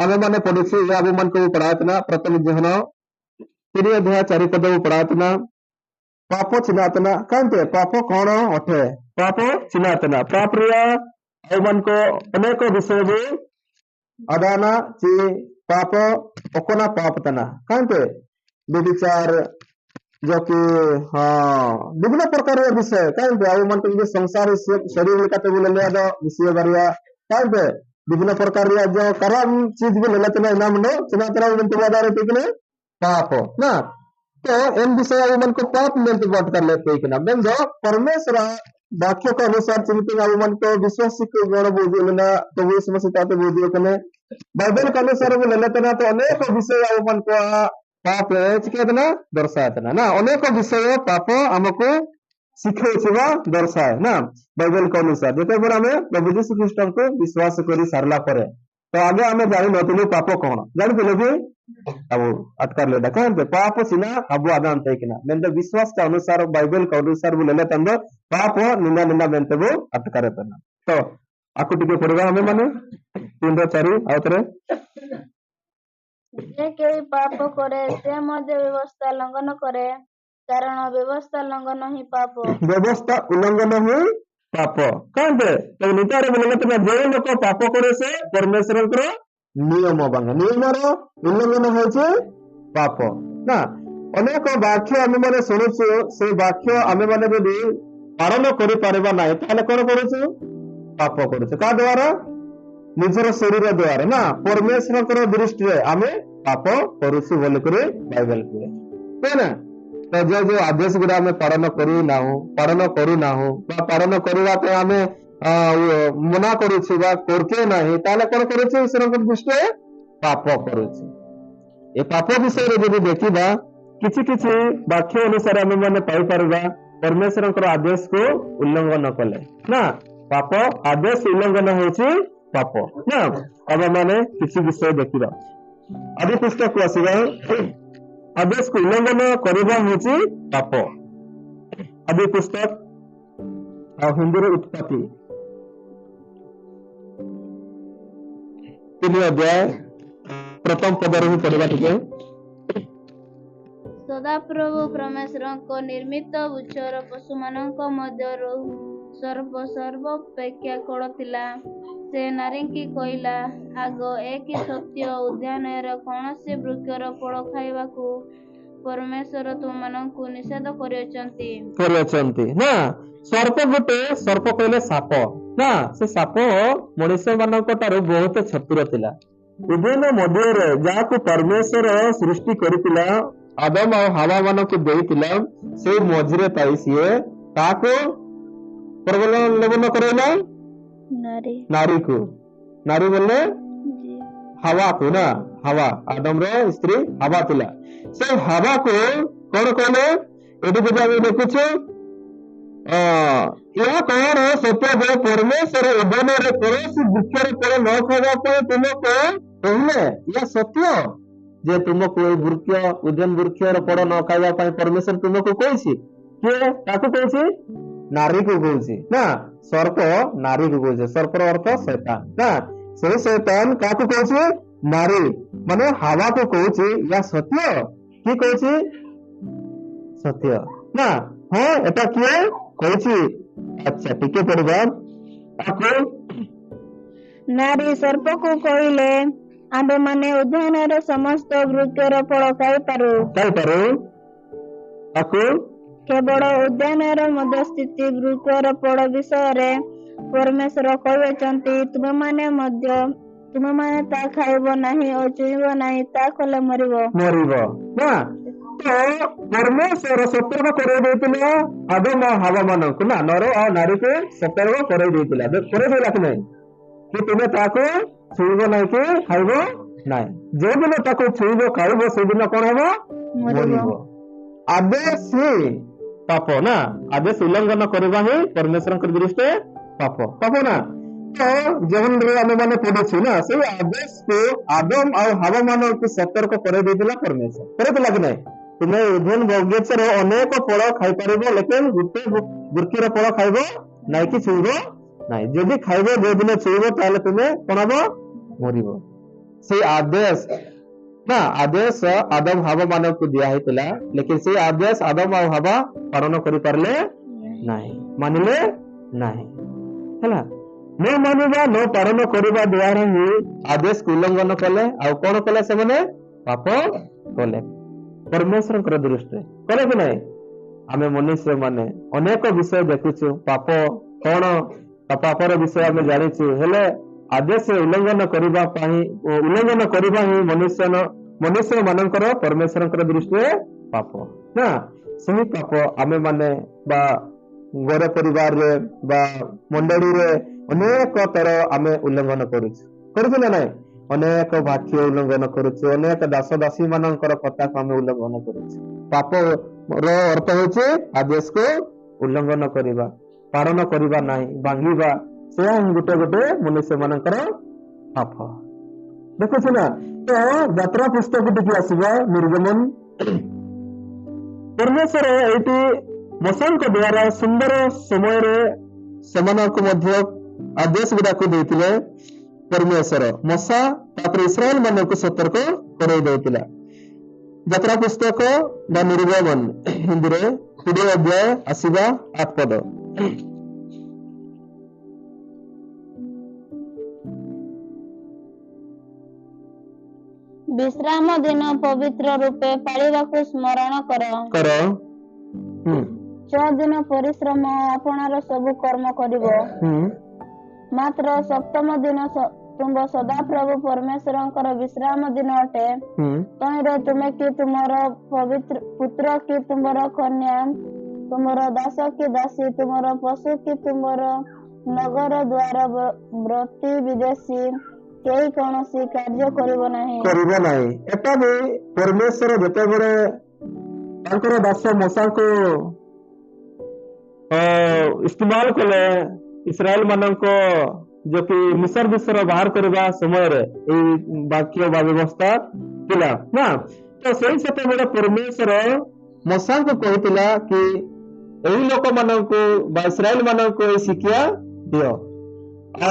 आमे माने पढ़िछि आबो मन को पढ़ातना प्रथम जहन 3 अध्याय 4 पद को पढ़ातना पाप चिनातना कांते पाप कोन अठे पाप चिनातना पाप रिया आबो मन को अनेक विषय भी अदाना ची पाप ओकोना पाप तना कांते व्यभिचार जो कि विभिन्न प्रकार विषय कांते आबो मन को संसार शरीर का तो बोले ले विषय बरिया कांते विभिन्न प्रकार जो खराब चीज भी लेते ना नाम नो चिनातना उनके बारे में पाप ना तो इन विषय मन को पाप में बात कर लेते हैं ना मैं जो परमेश्वर वाक्य के अनुसार चिंतित मन को विश्वास को गण बुद्धि लेना तो वो समझता तो बुद्धि कने बाइबल के अनुसार वो लेते ना तो अनेक विषय मन को पाप है चिकेतना दर्शाता ना अनेक विषय पाप हमको शिखा दर्शाए ना बाइबल के अनुसार जो आम प्रभु यीशु ख्रीस्ट को विश्वास कर सारा पर तो आगे आम जानी नु पाप कौन जानी कि अब अटकर लेदा कहते पाप सीना अब आदान तैकिना मेंत विश्वास के अनुसार बाइबल के अनुसार वो लेले तंद पाप निंदा निंदा मेंत वो अटकर तना तो आकु टिके पड़ेगा हमें माने 3 4 आउतरे जे केही पाप करे से मध्य व्यवस्था लंघन करे कारण व्यवस्था लंघन ही पाप व्यवस्था उल्लंघन ही पाप कहते तो नितारे बोले तो जे लोक पाप करे से परमेश्वर को नियम भंग नियम रो उल्लंघन होचे पाप ना अनेक वाक्य आमे माने सुनुछु से वाक्य आमे माने यदि पालन करि परबा नाही ताले कोन करूछु पाप करूछु का द्वारा निजर शरीर द्वारा ना परमेश्वर को दृष्टि रे आमे पाप करूछु बोले करे बाइबल के ना तो जो आदेश गुड़ा आम पालन करू ना पालन करने आम मना करुचे करके नहीं ताले कौन करुचे ईश्वर दृष्टि पाप करुचे ए पाप विषय रे जब देखिबा किछि किछि वाक्य अनुसार आम माने पाई परबा परमेश्वर आदेश को उल्लंघन कले ना पाप आदेश उल्लंघन होछि पाप ना अब माने किछि विषय देखिबा आदि पुस्तक को आसीबा आदेश को उल्लंघन करबा होछि पाप आदि पुस्तक और हिंदी उत्पत्ति 3 अध्याय प्रथम पद रे पढ़बा टिके सदा प्रभु परमेश्वर को निर्मित उच्चर पशु मानक मध्यरु सर्वोपेक्षा कड़ थिला से नारी की कहला आग एक सत्य उद्यान कौन से वृक्षर फल खाइबा को परमेश्वर तुमମାନଙ୍କୁ निषेध କରିଅଛନ୍ତି ना सर्प गोटे सर्प कहले साप ना से साप मनुष्य मानक तार बहुत चतुर थिला उद्यान मध्य जाको परमेश्वर सृष्टि करथिला आदम और हवा मानक देइथिला से मझिरे ताई सिए ताको प्रबलन करैला नारी को नारी बोले हवा को ना हवा आदम रो स्त्री हवा थिला से हवा को कौन कहले एडी जब देखुछु या कौन सत्य बे परमेश्वर उद्यान रे कौन वृक्ष फल न खावा पर तुमको कहले या सत्य जे तुमको वृक्ष उद्यान वृक्ष फल न खावा पर परमेश्वर तुमको कहछि के ताको कहछि नारी को कहछि ना सर्प नारी को कहछि सर्प रो अर्थ शैतान ना से शैतान काको कहछि नारी माने हवा को कहछि या सत्य की कहछि सत्य ना हां एटा किए कहछि अच्छा टिके पड़बा आको नारी सर्प को कहले आंबे माने उद्यान रे समस्त वृक्षर फल खाइ पारो आको केवल उद्यान रे मध्य स्थिति वृक्षर फल विषय रे परमेश्वर कहउचंती तुम माने ता खाइबो नाही और छुइबो नाही ता कले मरिबो ना तो परमेश्वर सतर्क करे देतिला आदम और हवा मानक ना नर और नारी को सतर्क करे देतिला करे देला कि नहीं कि तुमे ताको छुइबो नाही कि खाइबो नाही जे दिन ताको छुइबो खाइबो से दिन कोन हेबो मरिबो आदेश ही पाप ना आदेश उल्लंघन करबा ही परमेश्वर के दृष्टि पाप ना तो जवन रे आमे माने पढिछु ना से आदेश को आदम और हवा मानव को सतर्क करे देतिला परमेश्वर करे तो लागनै तुमे उद्यान बगीचा रो अनेक फल खाइ परिबो लेकिन गुटे वृक्षर फल खाइबो नाही कि छुइबो नाही जदी खाइबो जे दिन छुइबो ताले तुमे कोनबो मरिबो से आदेश ना आदेश आदम हवा मानव को दिया होता लेकिन से आदेश आदम और हवा पालन करि पारले नहीं मानिले नहीं हैला न मानिबा न पालन करबा द्वारा ही आदेश को उल्लंघन कले आ कोन कले से माने पाप कले परमेश्वर दृष्टि कले कि नहीं आमे मनुष्य माने अनेक विषय देखुछु पाप कोन पापर विषय आमे जानिछु हेले आदेश उल्लंघन करबा ही मनुष्य मानकर परमेश्वर दृष्टि पाप ना सही पाप आमे माने बा घर परिवार रे बा मंडली रे अनेक तर आमे उल्लंघन करुछु ना नहीं अनेक वाक्य उल्लंघन करुछु अनेक दास दासी मानकर कथा को आमे उल्लंघन करुछु पाप रो अर्थ होचे आदेश को उल्लंघन करिबा पालन करिबा नाही भांगिबा से गोटे गोटे मनुष्य मानकर पाप देखु ना तो यात्रा पुस्तक टिके आसीबा निर्गमन परमेश्वर एटी मोसेଙ୍କ द्वारा सुंदर समय रे समानको मध्य आदेश गुडाको देतिले परमेश्वर मोसा तापर इस्राएल मानको सतर्क करै दैतिला यात्रा पुस्तक बा निर्गमन हिंदी रे 20 अध्याय आसीबा 8 पद विश्राम दिन पवित्र रूपे पाळिबाकु स्मरण कर 6 दिन परिश्रम आपणार सब कर्म करिवो मात्र सप्तम दिन तुम सदा प्रभु परमेश्वरंकर विश्राम दिन अटे तैरे तुमे कि तुमर पवित्र पुत्र कि तुमर कन्या तुमर दास कि दासी तुमर पशु कि तुमर नगर द्वार व्रती विदेशी केही कोनोसी कार्य करिवो नाही एटा भी परमेश्वर जते बड़े तांकर दास मोसा को इस्तेमाल कले इस्राएल मानको जो कि मिस्र देशर बाहर करबा समय रे ए वाक्य बा व्यवस्था थिला ना तो सेही सते बड़े परमेश्वर मोसा को कहितला कि एही लोक मानको बा इस्राएल मानको ए शिक्षा दियो आ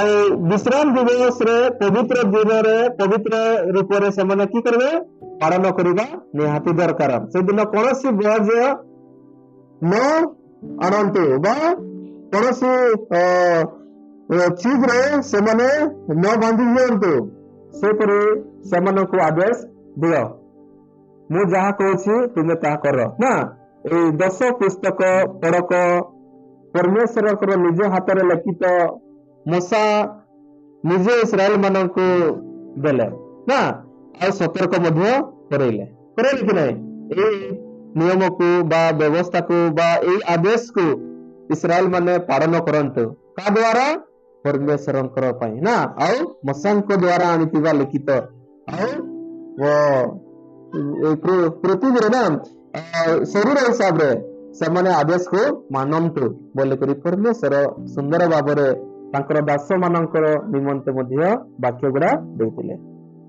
विश्राम दिवस रे पवित्र दिन रे पवित्र रूप रे से माने की करबे पालन करबा निहाती दरकार से दिन कोनोसी बोझ न अनंतु बा कोनोसी चीज रे से माने न बांधी दियंतु से परे सेमन को आदेश दियो मु जहा कहूची तुमे ता कर ना ए 10 पुस्तक पढ़क परमेश्वर को निज हाथ रे लिखित मोसा निजे इस्राएल मानन को देले ना आ सतर्क मध्य करैले कि नहीं ए नियम को बा व्यवस्था को बा ए आदेश को इस्राएल माने पालन करंतु का द्वारा परमेश्वरंकर पई ना आउ मोसांक द्वारा आनितिबा लिखित आउ वो पृथ्वी रे ना शरीर हिसाब रे से माने आदेश को मानंतु बोले करी परमेश्वर सुंदर भाबरे तांकर दास मानकर निमंते मध्य वाक्य गुडा देतिले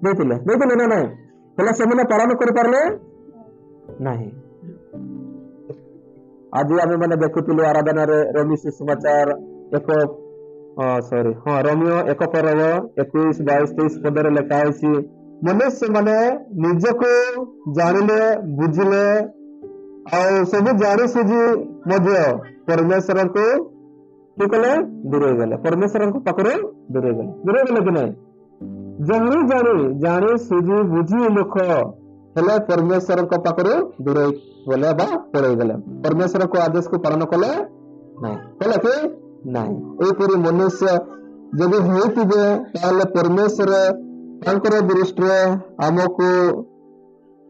ना नहीं पहले से माने पालन कर पारले नहीं आज आमे माने देखुतुलु आराधना रे रवि सुसमाचार एक रोमियो 1 पर्व 21 22 23 पद रे लिखा है मनुष्य माने निजको जानिले बुझिले आ सब जानि सुझी मध्य परमेश्वर को कि कले दूर हो गले परमेश्वर को पाखरे दूर हो गले कि नहीं जानी सुझी बुझी लोक हेले परमेश्वर को पाखरे दूर गले बा पड़े गले परमेश्वर को आदेश को पालन कले नहीं कले कि नहीं ए पूरी मनुष्य जब होइतिबे ताले परमेश्वर तांकर दृष्टि रे हमको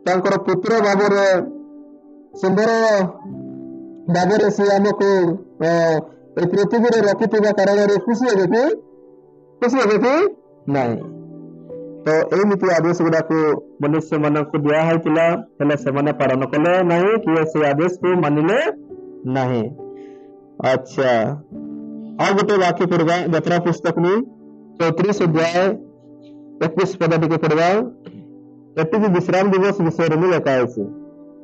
तांकर पुत्र भाबरे सुंदर भाबरे से हमको ए पृथ्वी रे रखितिबा कारण रे खुशी हेबे कि नहीं तो एमिति आदेश गुडा को मनुष्य मन को दिया हैतिला हेले से माने पालन कले नहीं कि से आदेश को मानिले नहीं अच्छा आ गोटे वाक्य पढ़वा यात्रा पुस्तक में 34 अध्याय 21 पद टिके पढ़वा एति विश्राम दिवस विषय में लिखा है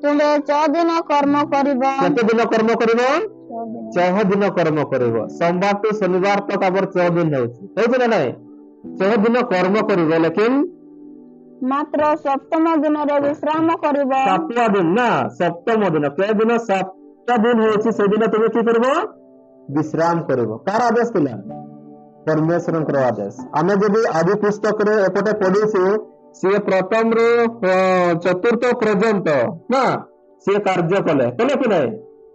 तुमे 6 दिन कर्म करिबो कते दिन कर्म करिबो 6 दिन कर्म करिबो सोमवार तो शनिवार तक आबर 6 दिन होछि ना नहीं 6 दिन कर्म करिबो लेकिन ମାତ୍ର ସପ୍ତମ ଦିନରେ ବିଶ୍ରାମ କରିବ। ସାତवा दिन ना सप्तम दिन के दिन सातटा दिन होछि से दिन तुम की करबो विश्राम करबो कार आदेश थिला परमेश्वरଙ୍କର आदेश आमे जदि आदि पुस्तक रे एपटे पढिछु से प्रथम रे चतुर्थ पर्यंत ना से कार्य कले कले कि नहीं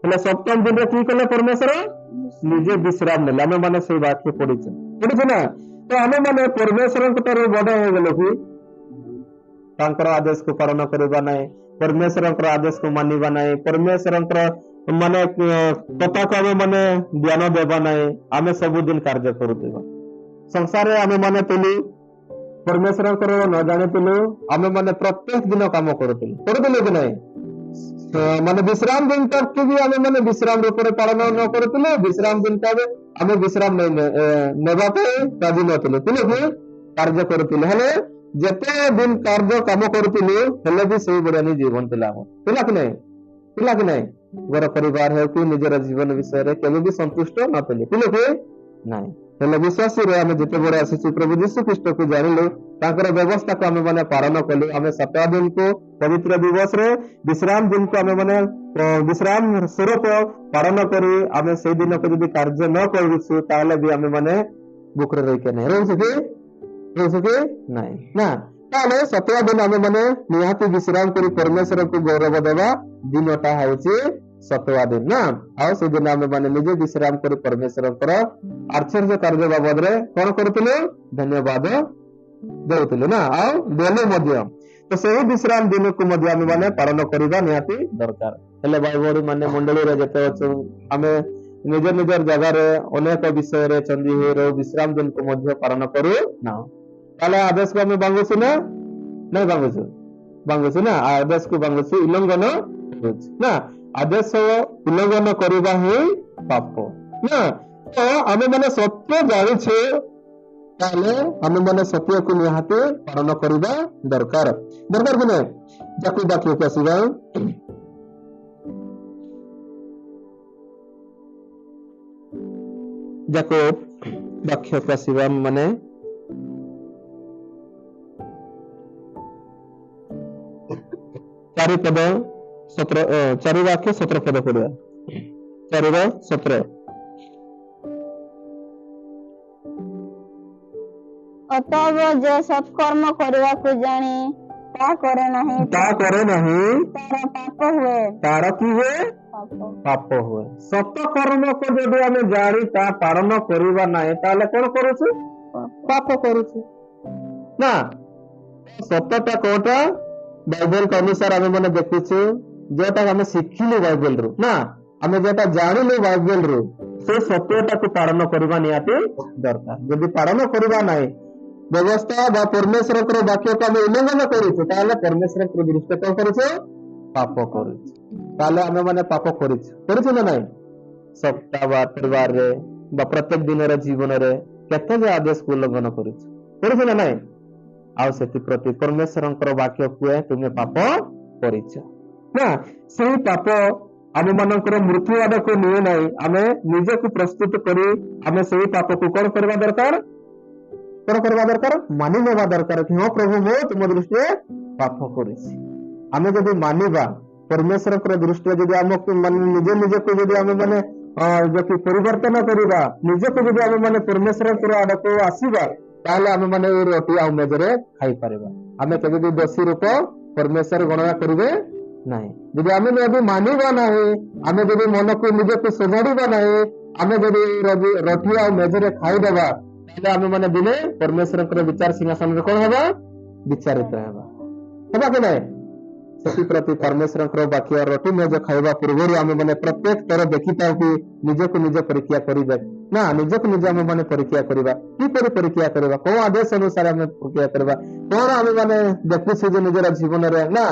એટલે સપ્તમ दिन रे की कले परमेश्वर निजे विश्राम नेले आमे माने से वाक्य पढिछु ना तो आमे माने परमेश्वरଙ୍କ ଠାରୁ ବଡ ହୋଇ ଗଲେ କି ତାଙ୍କର ଆଦେଶକୁ ପାଳନ କରିବା ନାହିଁ परमेश्वरଙ୍କର ଆଦେଶକୁ ମାନିବା ନାହିଁ परमेश्वरଙ୍କର ମାନେ କଥାକୁ ଆମେ ମାନେ ଧ୍ୟାନ ଦେବା ନାହିଁ ଆମେ ସବୁଦିନ କାର୍ଯ୍ୟ କରୁଥିବା ସଂସାରରେ ଆମେ ମାନେ ଥିଲୁ परमेश्वरଙ୍କର ନ ଜାଣିଥିଲୁ ଆମେ ମାନେ ପ୍ରତ୍ୟେକ ଦିନ କାମ କରୁଥିଲୁ କି ନାହିଁ ମାନେ ବିଶ୍ରାମ दिन तक भी ଆମେ ମାନେ ବିଶ୍ରାମ ରୂପରେ ପାଳନ ନ କରୁଥିଲୁ ବିଶ୍ରାମ दिन तक ଆମେ ବିଶ୍ରାମ ନେବା ପାଇଁ ରାଜି ନଥିଲୁ କି କାର୍ଯ୍ୟ କରୁଥିଲୁ ହେଲେ ଯେତେ ଦିନ କାର୍ଯ୍ୟ କାମ କରୁଥିଲୁ ହେଲେ ବି ସେଇ ଭଳିଆ ଜୀବନ ଥିଲା କି ନାହିଁ ଘର ପରିବାର ହେଉ କି ନିଜର ଜୀବନ ବିଷୟରେ କେବେ ବି ସନ୍ତୁଷ୍ଟ ନଥିଲୁ କି ନାହିଁ ହେଲେ ବିଶ୍ୱାସରେ ଆମେ ଯେତେବେଳେ ଆସିଛୁ ପ୍ରଭୁ ଯୀଶୁ ଖ୍ରୀଷ୍ଟକୁ ଜାଣିଲୁ ତାଙ୍କର ବ୍ୟବସ୍ଥାକୁ ଆମେ ମାନେ ପାଳନ କଲୁ ଆମେ ସପ୍ତାହ ଦିନକୁ ପବିତ୍ର ଦିବସରେ ବିଶ୍ରାମ ଦିନକୁ ଆମେ ମାନେ ବିଶ୍ରାମ ସ୍ୱରୂପ ପାଳନ କରି ଆମେ ସେଇ ଦିନକୁ ଯଦି କାର୍ଯ୍ୟ ନ କରୁଛୁ ତାହେଲେ ବି ଆମେ ମାନେ ଭୁକରେ ରହିକି ନାହିଁ ରହୁଛୁ କି ନାହିଁ ନା ତାହେଲେ ସପ୍ତାହ ଦିନ ଆମେ ମାନେ ନିହାତି ବିଶ୍ରାମ କରି ପରମେଶ୍ୱରକୁ ଗୌରବ ଦେବା ଦିନଟା ହଉଛି ସପ୍ତାହ ଦିନ ନା ଆଉ ସେଦିନ ଆମେ ମାନେ ନିଜେ ବିଶ୍ରାମ କରି ପରମେଶ୍ୱରଙ୍କର ଆଶ୍ଚର୍ଯ୍ୟ କାର୍ଯ୍ୟ ବାବଦରେ କଣ କରୁଥିଲୁ ଧନ୍ୟବାଦ ଦେଉଥିଲୁ ନା ଆଉ ଦେଲେ ମଧ୍ୟ ତ ସେହି ବିଶ୍ରାମ ଦିନକୁ ମଧ୍ୟ ଆମେ ମାନେ ପାଳନ କରିବା ନିହାତି ଦରକାର ହେଲେ ଭାଇ ଭଉଣୀ ମାନେ ମଣ୍ଡଳୀରେ ଯେତେ ଅଛୁ ଆମେ ନିଜ ନିଜର ଜାଗାରେ ଅନେକ ବିଷୟରେ ଚନ୍ଦୀ ହୋଇ ବିଶ୍ରାମ ଦିନକୁ ମଧ୍ୟ ପାଳନ କରୁ ନା ତାହେଲେ ଆଦେଶକୁ ଆମେ ଭାଙ୍ଗୁଛୁ ନା ନାଇଁ ଭାଙ୍ଗୁଛୁ ନା ଆଦେଶକୁ ଭାଙ୍ଗୁଛୁ ଉଲ୍ଲଂଘନ ନା ଆଦେଶ ଉଲ୍ଲଂଘନ କରିବା ହିଁ ପାପ ନା ତ ଆମେ ମାନେ ସତ୍ୟ ଜାଣିଛୁ ତାହେଲେ ଆମେ ମାନେ ସତ୍ୟକୁ ନିହାତି ପାଳନ କରିବା ଦରକାର କି ନାହିଁ ଯାକୁ ବାକ୍ୟକୁ ଆସିବା ବାକ୍ୟକୁ ଆସିବା ମାନେ चारि पद 17 चारि वाक्य 17 पद पढ़िया 4:17 ଅତଏବ ଯେ ସତ୍କର୍ମ କରିବାକୁ ଜାଣି ତା କରେ ନାହିଁ ତାର କି ହୁଏ ପାପ ହୁଏ ସତ କର୍ମକୁ ଯଦି ଆମେ ଜାଣି ତା ପାଳନ କରିବା ନାହିଁ ତାହେଲେ କଣ କରୁଛୁ ପାପ କରୁଛୁ ନା ସତଟା କୋଉଟା ବାଇବେଲ ଅନୁସାର ଆମେ ମାନେ ଦେଖୁଛୁ ଯୋଉଟା ଆମେ ଶିଖିଲୁ ବାଇବେଲ ରୁ ନା ଆମେ ଯୋଉଟା ଜାଣିଲୁ ବାଇବେଲ ରୁ ସେ ସତ୍ୟଟାକୁ ପାଳନ କରିବା ନିହାତି ଦରକାର ଯଦି ପାଳନ କରିବା ନାହିଁ ବ୍ୟବସ୍ଥା ବା ପରମେଶ୍ୱରଙ୍କର ବାକ୍ୟକୁ ଆମେ ଉଲ୍ଲଂଘନ କରୁଛୁ ତାହେଲେ ପରମେଶ୍ୱରଙ୍କ ଦୃଷ୍ଟି କଣ କରୁଛୁ ପାପ କରୁଛୁ ତାହେଲେ ଆମେ ମାନେ ପାପ କରୁଛୁ ନା ନାହିଁ ସପ୍ତାହ ବା ପରିବାରରେ ବା ପ୍ରତ୍ୟେକ ଦିନର ଜୀବନରେ କେତେ ଯେ ଆଦେଶକୁ ଉଲ୍ଲଂଘନ କରୁଛୁ ନା ନାହିଁ ଆଉ ସେଥିପ୍ରତି ପରମେଶ୍ୱରଙ୍କର ବାକ୍ୟ କୁହେ ତୁମେ ପାପ କରିଛ ନା ସେଇ ପାପ ଆମ ମାନଙ୍କର ମୃତ୍ୟୁ ଆଡକୁ ନିଏ ନାହିଁ ଆମେ ନିଜକୁ ପ୍ରସ୍ତୁତ କରି ଆମେ ସେଇ ପାପକୁ କଣ କରିବା ଦରକାର ମାନି ନେବା ଦରକାର କି ହଁ ପ୍ରଭୁ ମୁଁ ତୁମ ଦୃଷ୍ଟିରେ ପାପ କରିଛି ଆମେ ଯଦି ମାନିବା ପରମେଶ୍ୱରଙ୍କର ଦୃଷ୍ଟିରେ ଯଦି ଆମକୁ ମାନେ ନିଜକୁ ଯଦି ଆମେ ମାନେ ଯଦି ପରିବର୍ତ୍ତନ କରିବା ନିଜକୁ ଯଦି ଆମେ ମାନେ ପରମେଶ୍ୱରଙ୍କର ଆଡକୁ ଆସିବା ତାହେଲେ ଆମେ ମାନେ ରୋଟି ଆଉ ମେଜରେ ଖାଇପାରିବା ଆମେ କେବେ ବି ଦୋଷୀ ରୂପ ପରମେଶ୍ୱର ଗଣନା କରିବେ ନାହିଁ ଯଦି ଆମେ ଯଦି ମାନିବା ନାହିଁ ଆମେ ଯଦି ମନକୁ ନିଜକୁ ସୁଧାରିବା ନାହିଁ ଆମେ ଯଦି ରୋଟି ଆଉ ମେଜରେ ଖାଇଦେବା ତାହେଲେ ଆମେ ମାନେ ଦିନେ ପରମେଶ୍ୱରଙ୍କର ବିଚାର ସିଂହାସନରେ କଣ ହେବା ବିଚାରିତ ହେବା କି ନାହିଁ ସେଥିପ୍ରତି ପରମେଶ୍ୱରଙ୍କର ବାକ୍ୟ ରୋଟି ମେଜ ଖାଇବା ପୂର୍ବରୁ ଆମେ ମାନେ ପ୍ରତ୍ୟେକ ଥର ଦେଖିଥାଉ କି ନିଜକୁ ନିଜ ପରୀକ୍ଷା କରିବା ନା ନିଜକୁ ନିଜେ ଆମେ ମାନେ ପରୀକ୍ଷା କରିବା କିପରି ପରୀକ୍ଷା କରିବା କୋଉ ଆଦେଶ ଅନୁସାରେ ଆମେ ପରୀକ୍ଷା କରିବା କଣ ଆମେ ମାନେ ଦେଖୁଛୁ ଯେ ନିଜର ଜୀବନରେ ନା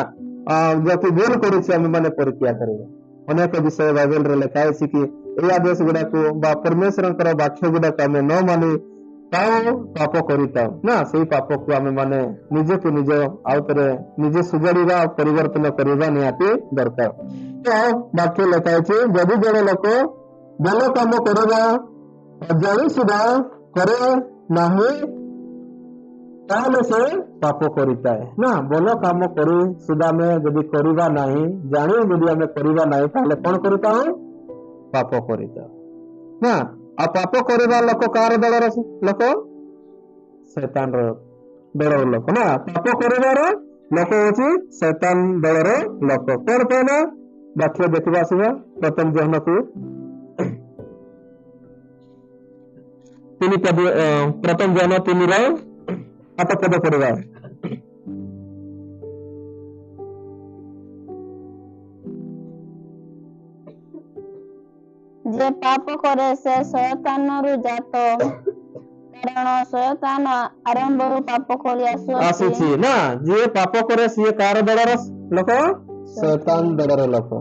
ଯଦି ଭୁଲ କରୁଛୁ ଆମେ ମାନେ ପରୀକ୍ଷା କରିବା ଅନେକ ବିଷୟ ବାଇବେଲରେ ଲେଖା ଅଛି କି ଏଇ ଆଦେଶ ଗୁଡାକୁ ବା ପରମେଶ୍ୱରଙ୍କର ବାକ୍ୟ ଗୁଡାକୁ ଆମେ ନ ମାନି ପାପ କରିଥାଉ ନା ସେଇ ପାପକୁ ଆମେ ମାନେ ନିଜକୁ ନିଜ ଆଉ ଥରେ ନିଜେ ସୁଧାରିବା ପରିବର୍ତ୍ତନ କରିବା ନିହାତି ଦରକାର ତ ବାକ୍ୟ ଲେଖା ଅଛି ଯଦି ଜଣେ ଲୋକ ଭଲ କାମ କରିବା ଜାଣି ସୁଦ୍ଧା କରେ ନାହିଁ ତାହେଲେ ସେ ପାପ କରିଥାଏ ନା। ଭଲ କାମ କରି ସୁଦ୍ଧା ଆମେ ଯଦି କରିବା ନାହିଁ, ଜାଣି ଯଦି ଆମେ କରିବା ନାହିଁ, ତାହେଲେ କଣ କରିଥାଉ? ପାପ କରିଥାଉ ନା। ଆଉ ପାପ କରିବା ଲୋକ କାହାର ଦଳର ଲୋକ? ଶୈତାନର ଦଳର ଲୋକ ନା। ପାପ କରିବାର ଲୋକ ହଉଛି ଶୈତାନ ଦଳର ଲୋକ। କଣ ପାଇଁ ନା? ବାକ୍ୟ ଦେଖିବା ଆସିବା ପ୍ରଥମ ଜହନକୁ ପ୍ରଥମ ଜହନ 3ର 8 ପଦ ପଢିବା। ଯେ ପାପ କରେ ସେ ଶୟତାନରୁ ଜାତ, କାରଣ ଶୟତାନ ଆରମ୍ଭରୁ ପାପ କରି ଆସିଛି ନା। ଯିଏ ପାପ କରେ ସିଏ କାହାର ଦଳର ଲୋକ? ଶୈତାନ ଦଳର ଲୋକ।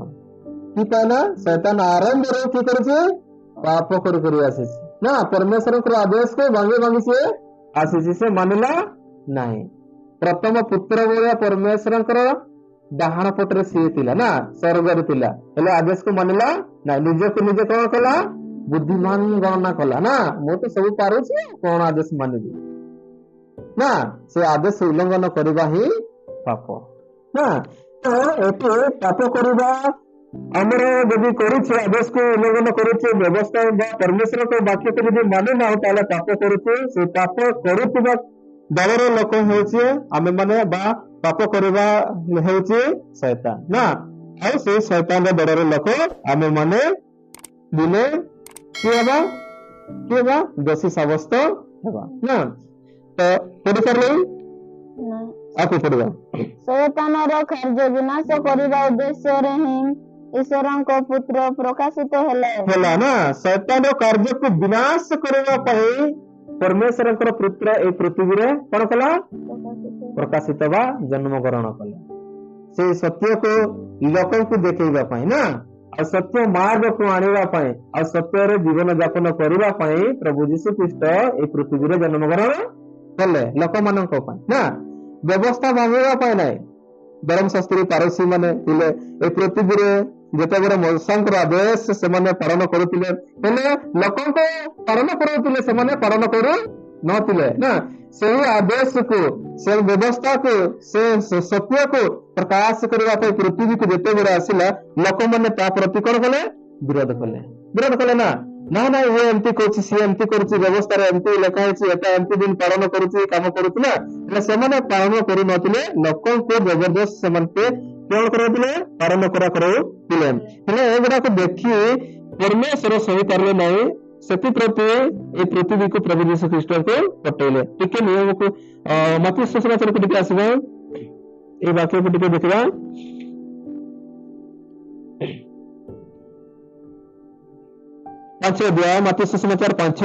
କି ପାଇଁ ନା? ଶୈତାନ ଆରମ୍ଭରୁ କି କରିଛି? ପାପ କରି କରି ଆସିଛି ନା। ପରମେଶ୍ୱରଙ୍କର ଆଦେଶକୁ ଭାଙ୍ଗି ଭାଙ୍ଗି ସିଏ ଆସିଛି, ସେ ମାନିଲା ନାହିଁ। ପ୍ରଥମ ପୁତ୍ର ଭଳିଆ ପରମେଶ୍ୱରଙ୍କର ଡାହାଣ ପଟରେ ସିଏ ଥିଲା ନା, ସ୍ୱର୍ଗରେ ଥିଲା, ହେଲେ ଆଦେଶକୁ ମାନିଲା ନାହିଁ। ନିଜକୁ ନିଜେ କଣ କଲା? ବୁଦ୍ଧିମାନ ଗଣନା କଲା ନା। ମୁଁ ତ ସବୁ ପାରୁଛି, କଣ ଆଦେଶ ମାନିବି ନା। ସେ ଆଦେଶ ଉଲ୍ଲଂଘନ କରିବା ହିଁ ପାପ ନା। ତ ଏଠି ପାପ କରିବା ଆମର ଯଦି କରୁଛେ, ଆଦେଶକୁ ଉଲ୍ଲଂଘନ କରୁଛେ, ବ୍ୟବସ୍ଥା ବା ପରମେଶ୍ୱରଙ୍କ ବାକ୍ୟକୁ ଯଦି ମାନୁ ନାହୁଁ, ତାହେଲେ ପାପ କରୁଛେ। ସେ ପାପ କରୁଥିବା ଦଳର ଲୋକ ହେଉଛି ଆମେ ମାନେ, ବା ପାପ କରିବା ହେଉଛି ଶୈତାନ ନା। ଆଉ ସେଇ ଶୈତାନର ଦଳର ଲୋକ ଆମେ ମାନେ ଦିନେ କିଏ ହେବା? କିଏ ହେବା? ଦୋଷୀ ସାବ୍ୟସ୍ତ ହେବା ନା। ତ ପଢିପାରିଲେ ଆକୁ ପଢିବା। ଶୟତାନର କାର୍ଯ୍ୟ ବିନାଶ କରିବା ଉଦ୍ଦେଶ୍ୟରେ ହିଁ ଈଶ୍ୱରଙ୍କ ପୁତ୍ର ପ୍ରକାଶିତ ହେଲା ନା। ଶୈତାନର କାର୍ଯ୍ୟକୁ ବିନାଶ କରିବା ପାଇଁ ପରମେଶ୍ୱରଙ୍କର ପୁତ୍ର ଏଇ ପୃଥିବୀରେ କଣ କଲା? ପ୍ରକାଶିତ ବା ଜନ୍ମଗ୍ରହଣ କଲା। ସେ ସତ୍ୟକୁ ଲୋକଙ୍କୁ ଦେଖେଇବା ପାଇଁ ନା, ଆଉ ସତ୍ୟ ମାର୍ଗକୁ ଆଣିବା ପାଇଁ, ଆଉ ସତ୍ୟରେ ଜୀବନ ଯାପନ କରିବା ପାଇଁ ପ୍ରଭୁ ଯୀଶୁ ଖ୍ରୀଷ୍ଟ ଏଇ ପୃଥିବୀରେ ଜନ୍ମଗ୍ରହଣ କଲେ ଲୋକମାନଙ୍କ ପାଇଁ ନା। ବ୍ୟବସ୍ଥା ଭାଙ୍ଗିବା ପାଇଁ ନାହିଁ। ଧର୍ମଶାସ୍ତ୍ରୀ ପାରସୀ ମାନେ ଥିଲେ ଏ ପୃଥିବୀରେ, ଯେତେବେଳେ ମୂଷାଙ୍କର ଆଦେଶ ସେମାନେ ପାଳନ କରୁଥିଲେ, ହେଲେ ଲୋକଙ୍କୁ ପାଳନ କରୁଥିଲେ, ସେମାନେ ପାଳନ କରୁ ନଥିଲେ ନା। ସେହି ଆଦେଶକୁ, ସେ ବ୍ୟବସ୍ଥାକୁ, ସେ ସତ୍ୟକୁ ପ୍ରକାଶ କରିବା ପାଇଁ ପୃଥିବୀକୁ ଯେତେବେଳେ ଆସିଲା, ଲୋକମାନେ ତା ପ୍ରତି କଣ କଲେ? ବିରୋଧ କଲେ। ବିରୋଧ କଲେ ନା। ନା ନା, ଇଏ ଏମିତି କରୁଛି, ସିଏ ଏମିତି କରୁଛି, ବ୍ୟବସ୍ଥାରେ ଏମିତି ଲେଖା ହେଇଛି, ଏଟା ଏମିତି ଦିନ ପାଳନ କରୁଛି, କାମ କରୁଛି ନା। ହେଲେ ସେମାନେ ପାଳନ କରୁନଥିଲେ, ଲୋକଙ୍କୁ ଜବରଦସ୍ତ ସେମାନେ କଣ କରୁଥିଲେ? ପାଳନ କରାଉଥିଲେ। ହେଲେ ଏଗୁଡାକୁ ଦେଖି ପରମେଶ୍ୱର ସହିପାରିଲେ ନାହିଁ। ସେଥିପ୍ରତି ଏ ପୃଥିବୀକୁ ପ୍ରଭୁ ଯୀଶୁ ଖ୍ରୀଷ୍ଟଙ୍କୁ ପଠେଇଲେ। ଟିକେ ନିୟମକୁ ମାର୍କୋସ ସୁସମାଚାରକୁ ଟିକେ ଆସିବା, ଏ ବାକ୍ୟକୁ ଟିକେ ଦେଖିବା। ମାର୍କୋସ ସୁସମାଚାର 5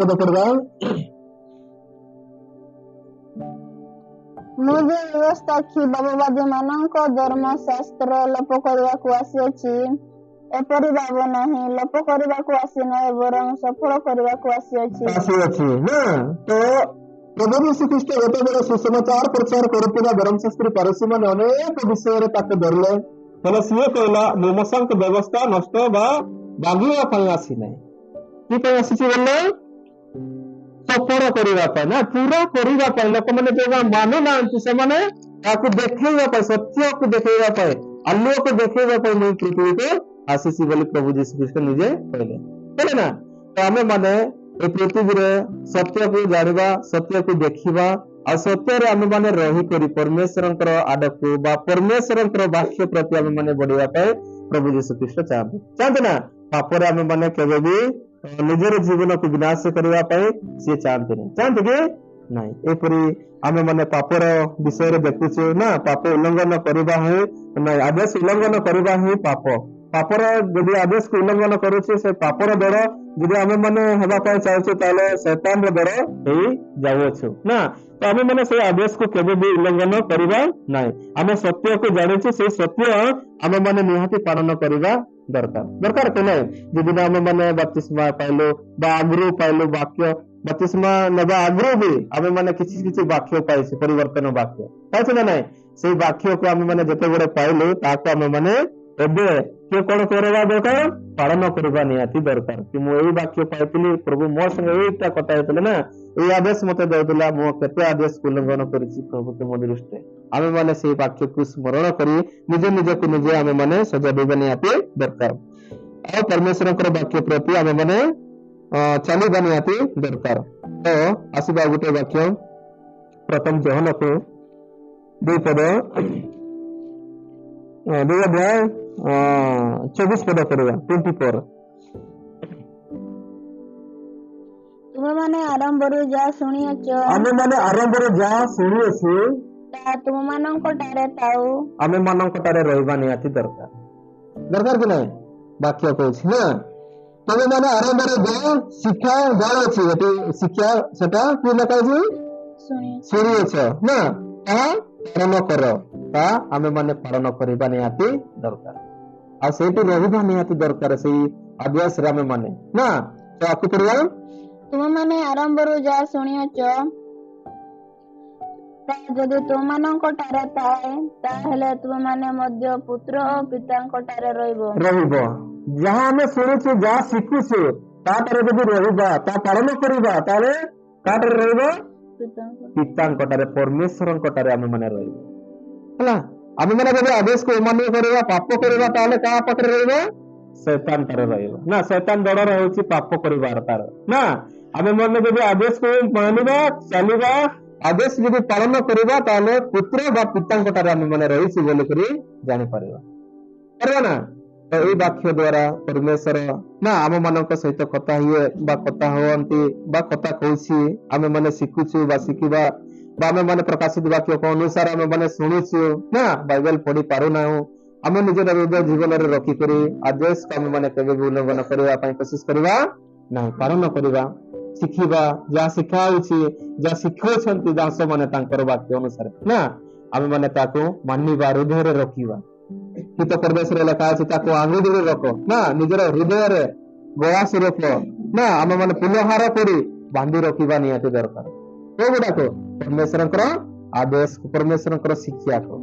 ପଦ ପଢିବା। ମୁଁ ଯେ ବ୍ୟବସ୍ଥା କ୍ଷୀବାଦୀ ମାନଙ୍କ ଧର୍ମଶାସ୍ତ୍ର ଲୋପ କରିବାକୁ ଆସିଅଛି, ଏପରି ଭାବ ନାହିଁ। ଲୋପ କରିବାକୁ ଆସି ନାହିଁ, ବରଂ ସଫଳ କରିବାକୁ ଆସିଅଛି ନା। ତ ପ୍ରଭୁ ଯୀଶୁ ଖ୍ରୀଷ୍ଟ ଯେତେବେଳେ ସୁସମାଚାର ପ୍ରଚାର କରୁଥିବା ଧର୍ମଶାସ୍ତ୍ରୀ ପାରସୀ ମାନେ ଅନେକ ବିଷୟରେ ତାକୁ ଧରିଲେ, ହେଲେ ସିଏ କହିଲା ମୁଁ ମୋଷଙ୍କ ବ୍ୟବସ୍ଥା ନଷ୍ଟ ବା ଭାଙ୍ଗିବା ପାଇଁ ଆସିନାହିଁ। କି ପାଇଁ ଆସିଛି ବୋଲେ? ସଫଳ କରିବା ପାଇଁ ନା, ପୁରା କରିବା ପାଇଁ। ଲୋକମାନେ ଯୋଉଟା ମାନୁନାହାନ୍ତି, ସେମାନେ ତାକୁ ଦେଖେଇବା ପାଇଁ, ସତ୍ୟକୁ ଦେଖେଇବା ପାଇଁ, ଆଲୁଅକୁ ଦେଖେଇବା ପାଇଁ ମୁଁ ପୃଥିବୀକୁ ଆସିଛି ବୋଲି ପ୍ରଭୁ ଯୀଶୁ ଖ୍ରୀଷ୍ଟ ନିଜେ କହିଲେ, କହିଲେ ନା। ତ ଆମେ ମାନେ ଏ ପୃଥିବୀରେ ସତ୍ୟକୁ ଜାଣିବା, ସତ୍ୟକୁ ଦେଖିବା, ଆଉ ସତ୍ୟରେ ଆମେ ମାନେ ରହିକରି ପରମେଶ୍ୱରଙ୍କର ଆଡକୁ ବା ପରମେଶ୍ୱରଙ୍କର ବାକ୍ୟ ପ୍ରତି ଆମେ ମାନେ ବଢିବା ପାଇଁ ପ୍ରଭୁ ଯୀଶୁ ଖ୍ରୀଷ୍ଟ ଚାହାନ୍ତି ନା। ପାପରେ ଆମେ ମାନେ କେବେ ବି ନିଜର ଜୀବନକୁ ବିନାଶ କରିବା ପାଇଁ ସିଏ ଚାହାନ୍ତିନି। ଚାହାନ୍ତି କି ନାଇଁ? ଏପରି ଆମେ ମାନେ ପାପର ବିଷୟରେ ଦେଖୁଛୁ ନା। ପାପ ଉଲ୍ଲଂଘନ କରିବା ହିଁ ନାଇଁ, ଆଦେଶ ଉଲ୍ଲଂଘନ କରିବା ହିଁ ପାପ। ପାପର ଯଦି ଆଦେଶକୁ ଉଲ୍ଲଂଘନ କରୁଛୁ, ସେ ପାପର ଦଳ ଯଦି ଆମେ ମାନେ ହେବା ପାଇଁ ଚାହୁଁଛୁ, ତାହେଲେ ଶୈତାନର ଦଳ ହେଇ ଯାଉଅଛୁ ନା। ତ ଆମେ ମାନେ ସେଇ ଆଦେଶକୁ କେବେ ବି ଉଲ୍ଲଂଘନ କରିବା ନାହିଁ। ଆମେ ସତ୍ୟକୁ ଜାଣିଛୁ, ସେଇ ସତ୍ୟ ଆମେ ମାନେ ନିହାତି ପାଳନ କରିବା ଦରକାର କି ନାହିଁ? ଯଦି ଆମେ ମାନେ ବାପ୍ତିସ୍ମା ପାଇଲୁ ବା ଆଗରୁ ପାଇଲୁ ବାକ୍ୟ, ବାପ୍ତିସ୍ମା ନେବା ଆଗରୁ ବି ଆମେ ମାନେ କିଛି କିଛି ବାକ୍ୟ ପାଇଛୁ, ପରିବର୍ତ୍ତନ ବାକ୍ୟ ପାଇଛୁ ନା ନାହିଁ? ସେଇ ବାକ୍ୟକୁ ଆମେ ମାନେ ଯେତେବେଳେ ପାଇଲୁ, ତାକୁ ଆମେ ମାନେ ଏବେ କିଏ କଣ କରିବା ଦରକାର? ପାଳନ କରିବା ନିହାତି ଦରକାର। କି ମୁଁ ଏଇ ବାକ୍ୟ ପାଇଥିଲି, ପ୍ରଭୁ ମୋ ସଙ୍ଗେ ଏଇଟା କଥା ହେଇଥିଲେ ନା, ଏଇ ଆଦେଶ ମତେ ଦଉଥିଲା, ମୁଁ କେତେ ଆଦେଶକୁ ଉଲ୍ଲଂଘନ କରିଛି ପ୍ରଭୁ ତୁମ ଦୃଷ୍ଟିରେ। ଆମେ ମାନେ ସେଇ ବାକ୍ୟକୁ ସ୍ମରଣ କରି ନିଜ ନିଜକୁ ନିଜେ ଆମେ ମାନେ ସଜାଡ଼ିବା ନିହାତି ଦରକାର। ଆଉ ପରମେଶ୍ୱରଙ୍କର ବାକ୍ୟ ପ୍ରତି ଆମେ ମାନେ ଚାଲିବା ନିହାତି ଦରକାର। ତ ଆସିବା ଗୋଟେ ବାକ୍ୟ, ପ୍ରଥମ ଯୋହନକୁ 2 ପଦ 2 ଅଧ୍ୟାୟ 24 ପଦ କରିବା। 24 ତୁମେମାନେ ଆରମ୍ଭରୁ ଯାହା ଶୁଣିଅଛ, ଆମେ ମାନେ ଆରମ୍ଭରେ ଯାହା ଶୁଣିଅଛୁ ତାହା ତୁମମାନଙ୍କଠାରେ ଥାଉ। ଆମେ ମାନଙ୍କଠାରେ ରହିବା ନିହାତି ଦରକାର। ଦରକାର କି ନାହିଁ? ବାକ୍ୟ କହୁଛି ନା, ତମେ ମାନେ ଆରମ୍ଭରେ ଯାହା ଶିକ୍ଷା ଜାଣୁଅଛି, ଏଠି ଶିକ୍ଷା ସେଟା କି ଲେଖାଉଛି? ଶୁଣିଅଛ ନା, ତାହା ପାଳନ କର। ତାହା ଆମେ ମାନେ ପାଳନ କରିବା ନିହାତି ଦରକାର। ଆଉ ସେଇଠି ରହିବା ନିହାତି ଦରକାର, ସେଇ ଆଦେଶରେ ଆମେ ମାନେ ନା। ତ ଆକୁ କରିବା, ତୁମେମାନେ ଆରମ୍ଭରୁ ଯାହା ଶୁଣିଅଛ, ତାହା ଯଦି ତୁମମାନଙ୍କଠାରେ ଥାଏ, ତାହେଲେ ତୁମେମାନେ ମଧ୍ୟ ପୁତ୍ର ଓ ପିତାଙ୍କଠାରେ ରହିବ। ଯାହା ଆମେ ଶୁଣୁଛୁ, ଯାହା ଶିଖୁଛୁ, ତାଠାରେ ଯଦି ରହିବା, ତା ପାଳନ କରିବା, ତାହେଲେ କାଠାରେ ରହିବ? ପିତାଙ୍କଠାରେ, ପରମେଶ୍ୱରଙ୍କଠାରେ ଆମେ ମାନେ ରହିବ। ହେଲା, ଆମେ ମାନେ ଯଦି ଆଦେଶକୁ ଅମାନ୍ୟ କରିବା, ପାପ କରିବା, ତାହେଲେ କାହା ପାଖରେ ରହିବ? ଶୈତାନ ଠାରେ ରହିବ ନା। ଶୈତାନ ଦଳର ହଉଛି ପାପ କରିବାର ତାର ନା। ଆମେ ମାନେ ଯଦି ଆଦେଶକୁ ମାନିବା, ଚାଲିବା, ଆଦେଶ ଯଦି ପାଳନ କରିବା, ତାହେଲେ ପୁତ୍ର ବା ପିତାଙ୍କଠାରେ ଆମେ ମାନେ ରହିଛୁ ବୋଲିକରି ଜାଣିପାରିବା ନା। ତ ଏଇ ବାକ୍ୟ ଦ୍ଵାରା ପରମେଶ୍ୱର ନା ଆମ ମାନଙ୍କ ସହିତ କଥା ହୁଏ ବା କଥା ହୁଅନ୍ତି ବା କଥା କହୁଛି। ଆମେ ମାନେ ଶିଖୁଛୁ ବା ଶିଖିବା, ବା ଆମେ ମାନେ ପ୍ରକାଶିତ ବାକ୍ୟ ଅନୁସାରେ ଆମେ ମାନେ ଶୁଣୁଛୁ ନା, ବାଇବେଲ ପଢି ପାରୁନାହୁଁ। ଆମେ ନିଜର ହୃଦୟ ଜୀବନରେ ରଖିକରି ଆଦେଶ ଆମେ ମାନେ କେବେ ବି ଉଲ୍ଲଂଘନ କରିବା ପାଇଁ କୋଶିଶ କରିବା ନାହିଁ। ପାଳନ କରିବା, ଶିଖିବା, ଯାହା ଶିଖା ହଉଛି, ଯାହା ଶିଖାଉଛନ୍ତି ଦାସ ମାନେ ତାଙ୍କର ବାକ୍ୟ ଅନୁସାରେ ନା, ଆମେ ମାନେ ତାକୁ ମାନିବା, ହୃଦୟରେ ରଖିବା। ହିତ ପ୍ରଦେଶରେ ଲେଖା ଅଛି, ତାକୁ ଆଙ୍ଗୁଠିରେ ରଖ ନା, ନିଜର ହୃଦୟରେ ଗଳା ସ୍ୱରୂପ ନା, ଆମେ ମାନେ ପୁନଃହାର କରି ବାନ୍ଧି ରଖିବା ନିହାତି ଦରକାର। କୋଉଗୁଡାକ? ପରମେଶ୍ୱରଙ୍କର ଆଦେଶ, ପରମେଶ୍ୱରଙ୍କର ଶିକ୍ଷାକୁ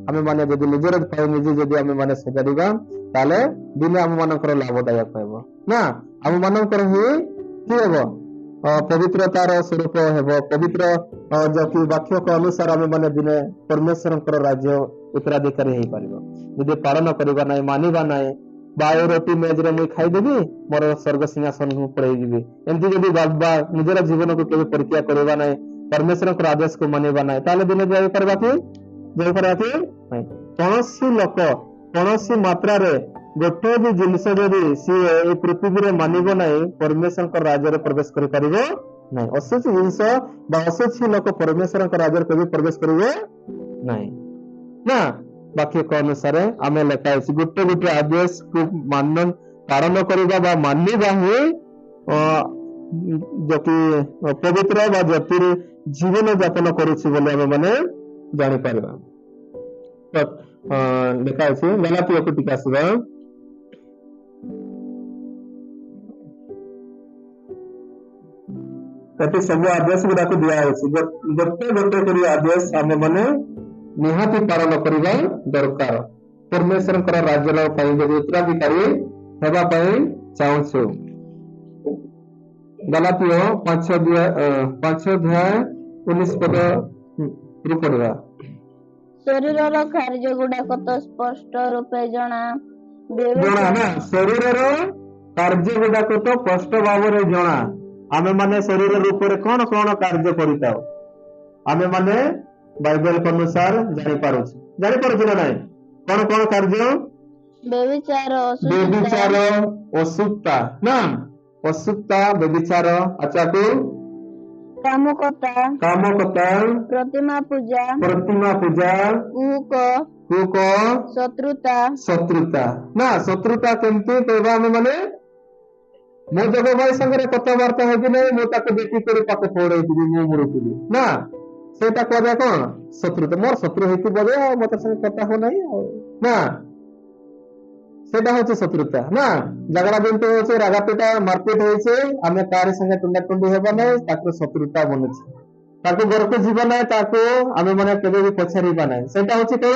ଆମେ ମାନେ ଯଦି ନିଜର ନିଜେ ଯଦି ଆମେ ମାନେ ସଜାଡ଼ିବା, ତାହେଲେ ଦିନେ ଆମ ମାନଙ୍କର ଲାଭଦାୟକ ହେବ ନା। ଆମ ମାନଙ୍କର ହିଁ କି ହେବ? ପବିତ୍ରତାର ସ୍ୱରୂପ ହେବ। ପବିତ୍ର ଯୋଉ ବାକ୍ୟକ ଅନୁସାରେ ଆମେ ମାନେ ଦିନେ ପରମେଶ୍ୱରଙ୍କର ରାଜ୍ୟ ଉତ୍ତରାଧିକାରୀ ହେଇପାରିବ। ଯଦି ପାଳନ କରିବା ନାହିଁ, ମାନିବା ନାହିଁ, ବା ଏ ରୋଟି ମେଜରେ ମୁଁ ଖାଇଦେବି, ମୋର ସ୍ୱର୍ଗ ସିଂହାସନକୁ ପଳେଇ ଯିବି, ଏମିତି ଯଦି ବା ନିଜର ଜୀବନକୁ କେବେ ପରୀକ୍ଷା କରିବା ନାହିଁ, ପରମେଶ୍ୱରଙ୍କର ଆଦେଶକୁ ମାନିବା ନାହିଁ, ତାହେଲେ ଦିନେ ଯାଇପାରିବା କି ନାହିଁ। କୌଣସି ଲୋକ କୌଣସି ମାତ୍ରାରେ ଗୋଟେ ବି ଜିନିଷ ଯଦି ସିଏ ଏଇ ପୃଥିବୀରେ ମାନିବ ନାହିଁ, ପରମେଶ୍ୱରଙ୍କ ରାଜ୍ୟରେ ପ୍ରବେଶ କରିପାରିବ ନାହିଁ। ଅଶୁଚି ଜିନିଷ ବା ଅଶୁଚି ଲୋକ ପରମେଶ୍ୱରଙ୍କ ରାଜ୍ୟରେ କେବେ ପ୍ରବେଶ କରିବେ ନାହିଁ ନା। ବାକ୍ୟ ଅନୁସାରେ ଆମେ ଲେଖା ଅଛି, ଗୋଟେ ଗୋଟେ ଆଦେଶକୁ ପାଳନ କରିବା ବା ମାନିବା ହିଁ ଯଦି ପବିତ୍ର ବା ଜ୍ୟୋତିରେ ଜୀବନ ଯାପନ କରୁଛି ବୋଲି ଆମେ ମାନେ ଜାଣିପାରିବା। ଲେଖା ଅଛି, ଗଲାତୀୟକୁ ଟିକେ ଆସିବା। ଏଠି ସବୁ ଆଦେଶ ଗୁଡାକୁ ଦିଆହଉଛି, ଗୋଟେ ଗୋଟେ କରି ଆଦେଶ ଆମେ ମାନେ ନିହାତି ପାଳନ କରିବା ଦରକାର। ପରମେଶ୍ୱରଙ୍କର ରାଜ୍ୟର ପାଇଁ ଯଦି ଉତ୍ତରାଧିକାରୀ ହେବା ପାଇଁ ଚାହୁଁଛୁ। ଗଲାତୀୟ 5:19 ପଦ ପଢିବା। ଶରୀରର କାର୍ଯ୍ୟ ଗୁଡାକ ତ ସ୍ପଷ୍ଟ ରୂପେ ଜଣା ନା, ଶରୀରର କାର୍ଯ୍ୟ ଗୁଡାକ ତ ସ୍ପଷ୍ଟ ଭାବରେ ଜଣା। ଆମେ ମାନେ ଶରୀର ରୂପରେ କଣ କଣ କାର୍ଯ୍ୟ କରିଥାଉ, ଆମେ ମାନେ ବାଇବେଲ ଅନୁସାର ଜାଣିପାରୁଛୁ ନା ନାହିଁ? କଣ କଣ କାର୍ଯ୍ୟ? ବ୍ୟଭିଚାର, ଅଶୁଦ୍ଧତା ନା, ଅଶୁଦ୍ଧତା, ବ୍ୟଭିଚାର, ଆଚାକୁ କାମକତା, ପ୍ରତିମା ପୂଜା, କୁକ, ଶତ୍ରୁତା ନା। ଶତ୍ରୁତା କେମିତି କହିବା? ଆମେ ମାନେ ମୋ ଜଗ ଭାଇ ସାଙ୍ଗରେ କଥାବାର୍ତ୍ତା ହେଇକି ନାହିଁ, ମୁଁ ତାକୁ ଦେଖିକରି ପାଠ ପଢେଇଥିବି, ମୁଁ ମରୁଥିବି ନା, ସେଇଟା କହିବା କଣ? ଶତ୍ରୁତା। ମୋର ଶତ୍ରୁ ହେଇକି ବୋଧେ ଆଉ ମତେ ସାଙ୍ଗେ କଥା ହଉନାହିଁ ଆଉ ନା, ସେଇଟା ହଉଛି ଶତ୍ରୁତା ନା। ଝଗଡ଼ା ଯେମିତି ହଉଛି, ରାଗାପିଟା ମାରପିଟ ହଉଛି, ଆମେ କାହାରି ସାଙ୍ଗେ ଟୁଣ୍ଡା ଟୁଣ୍ଡି ହେବା ନାହିଁ, ତାକୁ ଶତ୍ରୁତା ବନୁଛି ତାକୁ ଘରକୁ ଯିବା ନାହିଁ, ତାକୁ ଆମେ ମାନେ କେବେ ବି ପଚାରିବା ନାହିଁ। ସେଇଟା ହଉଛି କଣ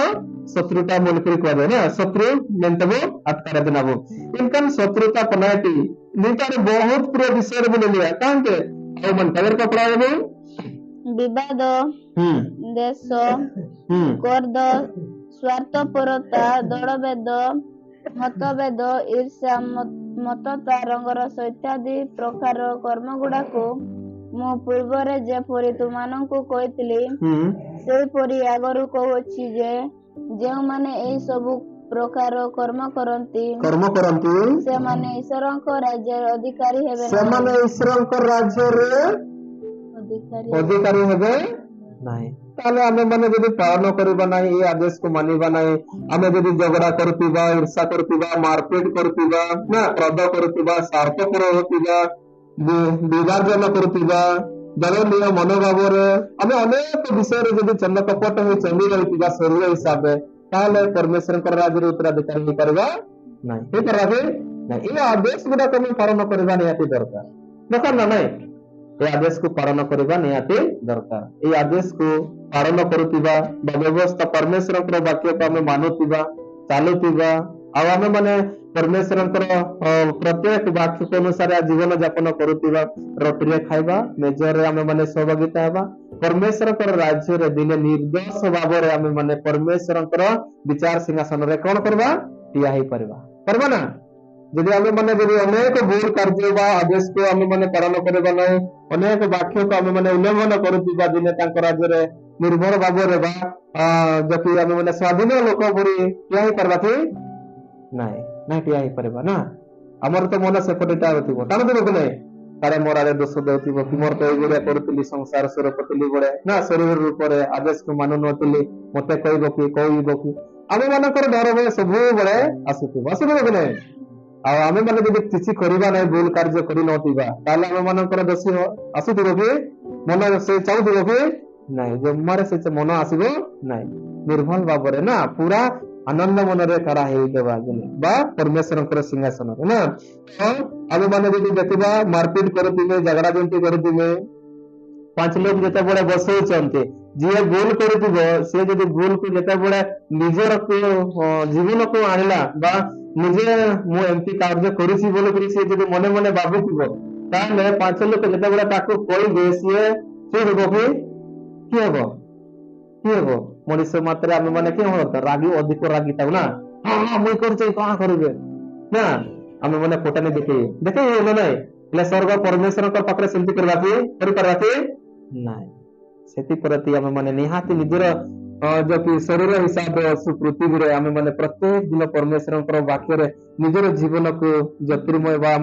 ଶତ୍ରୁତା ବୋଲିକରି କୁହାଯାଏ ନା, ଶତ୍ରୁ ମେଣ୍ଟବୁ ଆତ୍କାର ଦିନାବୁ। इनकन शत्रुता पनाटी नितारे बहुत प्रिय विषय बोले लिया कांते ଆଉ मन तगर कपड़ा है ବିବାଦ, ଦେଶ, କର୍ଦ, ସ୍ୱାର୍ଥପରତା, ଦଳଭେଦ, ମତଭେଦ, ଈର୍ଷା, ମତତା, ରଙ୍ଗରସ ଇତ୍ୟାଦି ପ୍ରକାର କର୍ମଗୁଡାକୁ ମୁଁ ପୂର୍ବରେ ଯେପରି ତୁମମାନଙ୍କୁ କହିଥିଲି ସେହିପରି ଆଗରୁ କହୁଅଛି ଯେ ଯେଉଁମାନେ ଏହି ସବୁ ପ୍ରକାର କର୍ମ କରନ୍ତି ସେମାନେ ଈଶ୍ୱରଙ୍କ ରାଜ୍ୟର ଅଧିକାରୀ ହେବେ ସେମାନେ ଈଶ୍ୱରଙ୍କ ରାଜ୍ୟରେ ଅଧିକାରୀ ହେବେ ନାହିଁ। ତାହେଲେ ଆମେ ମାନେ ଯଦି ପାଳନ କରିବା ନାହିଁ, ଏ ଆଦେଶକୁ ମାନିବା ନାହିଁ, ଆମେ ଯଦି ଝଗଡା କରୁଥିବା, ଈର୍ଷା କରୁଥିବା, ମାରପିଟ କରୁଥିବା, ନା କ୍ରୋଧ କରୁଥିବା, ସ୍ୱାର୍ଥପର ହେଉଥିବା, ବିଭାଜନ କରୁଥିବା, ଦଳନୀୟ ମନୋଭାବରେ ଆମେ ଅନେକ ବିଷୟରେ ଯଦି ଚଣ୍ଡକପଟ ହୋଇ ଚଣ୍ଡି ରହିଥିବା ଶରୀର ହିସାବରେ, ତାହେଲେ ପରମେଶ୍ୱରଙ୍କର ରାଜ୍ୟରେ ଉତ୍ତରାଧିକାରୀ ହେଇପାରିବା ନାହିଁ। ହେଇପାରିବା କି ନାଇଁ? ଏ ଆଦେଶ ଗୁଡାକ ଆମେ ପାଳନ କରିବା ନିହାତି ଦରକାର ନା ନାଇଁ? ଏ ଆଦେଶକୁ ପାଳନ କରିବା ନିହାତି ଦରକାର। ଏଇ ଆଦେଶକୁ ପାଳନ କରୁଥିବା ବା ବ୍ୟବସ୍ଥା ପରମେଶ୍ୱରଙ୍କର ବାକ୍ୟକୁ ଆମେ ମାନୁଥିବା, ଚାଲୁଥିବା, ଆଉ ଆମେ ମାନେ ପରମେଶ୍ୱରଙ୍କର ପ୍ରତ୍ୟେକ ବାକ୍ୟ ଅନୁସାରେ ଜୀବନ ଯାପନ କରୁଥିବା, ରୋଟିରେ ଖାଇବା, ମେଜରେ ଆମେ ମାନେ ସହଭାଗିତା ହେବା, ପରମେଶ୍ୱରଙ୍କର ରାଜ୍ୟରେ ଦିନେ ନିର୍ଦ୍ଦୋଷ ଭାବରେ ଆମେ ମାନେ ପରମେଶ୍ୱରଙ୍କର ବିଚାର ସିଂହାସନରେ କଣ କରିବା? ଠିଆ ହେଇପାରିବା। ପାରିବା ନା? ଯଦି ଆମେ ମାନେ ଯଦି ଅନେକ ଭୁଲ କାର୍ଯ୍ୟ ବା ଆଦେଶକୁ ଆମେ ମାନେ ପାଳନ କରିବା ନାହିଁ, ଅନେକ ବାକ୍ୟକୁ ଆମେ ମାନେ ଉଲ୍ଲଂଘନ କରୁଥିବା, ଦିନେ ତାଙ୍କ ରାଜ୍ୟରେ ନିର୍ଭର ଭାବରେ ବା ଯଦି ଆମେ ମାନେ ସ୍ୱାଧୀନ ଲୋକ ପରି ଠିଆ ହେଇପାରିବା କି ନାଇଁ? ନାଇଁ ଠିଆ ହେଇପାରିବା ନା। ଆମର ତ ମନ ସେପଟେ ଥିବ, ଟାଣୁଥିବ କି ନାଇଁ? ତାରେ ମୋର ଆଡେ ଦୋଷ ଦେଉଥିବ କି ମୋର ତ ଏଇଭଳିଆ କରୁଥିଲି, ସଂସାର ସୁର କରୁଥିଲି ବଳେ ନା, ଶରୀର ରୂପରେ ଆଦେଶକୁ ମାନୁ ନଥିଲି, ମତେ କହିବ କି ଆମେ ମାନଙ୍କର ଡର ଭୟ ସବୁବେଳେ ଆସୁଥିବ କି ନାଇଁ? ଆଉ ଆମେ ମାନେ ଯଦି କିଛି କରିବା ନାହିଁ, ଭୁଲ କାର୍ଯ୍ୟ କରିନଥିବା, ତାହେଲେ ଆମେ ମାନଙ୍କର ଦୋଷ ଆସୁଥିବ କି? ମନ ସେ ଚାହୁଁଥିବ କି ନାଇଁ? ଜମାରେ ସେ ମନ ଆସିବ ନାଇଁ। ନିର୍ଭଲ ଭାବରେ ନା ପୁରା ଆନନ୍ଦ ମନରେ କାରା ହେଇଦେବା ବା ପରମେଶ୍ୱରଙ୍କର ସିଂହାସନରେ ନା। ଆମେ ମାନେ ଯଦି ଦେଖିବା ମାରପିଟ କରୁଥିବେ, ଝଗଡା ଝାଣ୍ଟି କରୁଥିବେ, 5 ଲୋକ ଯେତେବେଳେ ବସଉଛନ୍ତି, ଯିଏ ଭୁଲ କରୁଥିବ ସେ ଯଦି ଭୁଲକୁ ଯେତେବେଳେ ନିଜର ଜୀବନକୁ ଆଣିଲା ବା ନିଜେ ମୁଁ ଏମିତି କାର୍ଯ୍ୟ କରୁଛି ବୋଲିକରି ସେ ଯଦି ମନେ ମନେ ଭାବୁଥିବ, ତାହେଲେ 5 ଲୋକ ଯେତେବେଳେ ତାକୁ କହିବେ ସିଏ କିଏ ହେବ କିଏ ହେବ? ମଣିଷ ମାତ୍ରେ ଆମେ ମାନେ କିଏ ରାଗି ଅଧିକ ରାଗି ଥାଉ ନା, ହଁ ମୁଇଁ କରୁଛି କଣ କରିବେ ନା, ଆମେ ମାନେ ଫୋଟାନି ଦେଖେଇ ନା ନାଇଁ? ହେଲେ ସ୍ୱର୍ଗ ପରମେଶ୍ୱରଙ୍କ ପାଖରେ ସେମିତି କରିପାରିବା କି ନାଇଁ? ସେଥିପ୍ରତି ଆମେ ମାନେ ନିହାତି ନିଜର ଯଦି ଶରୀର ହିସାବରେ ଅଛୁ ପୃଥିବୀରେ, ଆମେ ମାନେ ପ୍ରତ୍ୟେକ ଦିନ ପରମେଶ୍ୱରଙ୍କର ବାକ୍ୟରେ ନିଜର ଜୀବନକୁ ଜ୍ୟୋତିର୍ମୟ ବା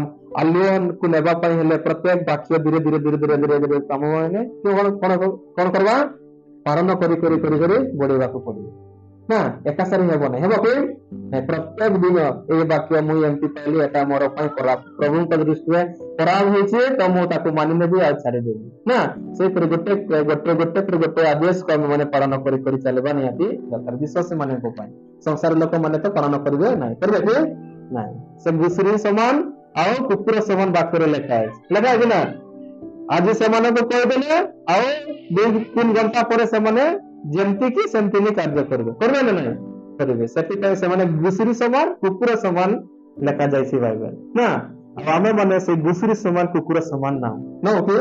ଆଲୁଅକୁ ନେବା ପାଇଁ ହେଲେ ପ୍ରତ୍ୟେକ ବାକ୍ୟ ଧୀରେ ଧୀରେ ଆମ ମାନେ କଣ କରିବା? ପାଳନ କରି ବଢେଇବାକୁ ପଡିବ ନା। ଏକାସାରି ହେବ ନାହିଁ, ହେବ କି ନାଇଁ? ପ୍ରତ୍ୟେକ ଦିନ ଏଇ ବାକ୍ୟ ମୁଁ ଏମିତି ପାଇଲି, ଏଟା ମୋର ପାଇଁ ଖରାପ, ପ୍ରଭୁଙ୍କ ଦୃଷ୍ଟିରେ ଖରାପ ହେଇଛି, ତ ମୁଁ ତାକୁ ମାନି ନେବି ଆଉ ଛାଡିଦେବି ନା। ସେଇପରି ଗୋଟେ ଆଦେଶକୁ ଆମେ ମାନେ ପାଳନ କରି ଚାଲିବା ନିହାତି ଦରକାର ବିଶ୍ୱାସ ମାନଙ୍କ ପାଇଁ। ସଂସାର ଲୋକମାନେ ତ ପାଳନ କରିବେ ନାହିଁ, କରିବେ କି ନାଇଁ? ସେ ଘୁଷୁରୀ ସମାନ ଆଉ କୁକୁର ସମାନ ବାକ୍ୟରେ ଲେଖା ଅଛି ନା। ଆଜି ସେମାନଙ୍କୁ କହିଦେଲେ ଆଉ 2-3 ଘଣ୍ଟା ପରେ ସେମାନେ ଯେମିତି କି ସେମିତି ହିଁ କାର୍ଯ୍ୟ କରିବେ ନା ନାଇଁ? କରିବେ। ସେଥିପାଇଁ ସେମାନେ ଘୁଷୁରୀ ସମାନ କୁକୁର ସମାନ ଲେଖା ଯାଇଛି ବାଇବେଲ ନା। ଆଉ ଆମେ ମାନେ ସେଇ ଘୁଷୁରୀ ସମାନ କୁକୁର ସମାନ ନାହୁଁ କି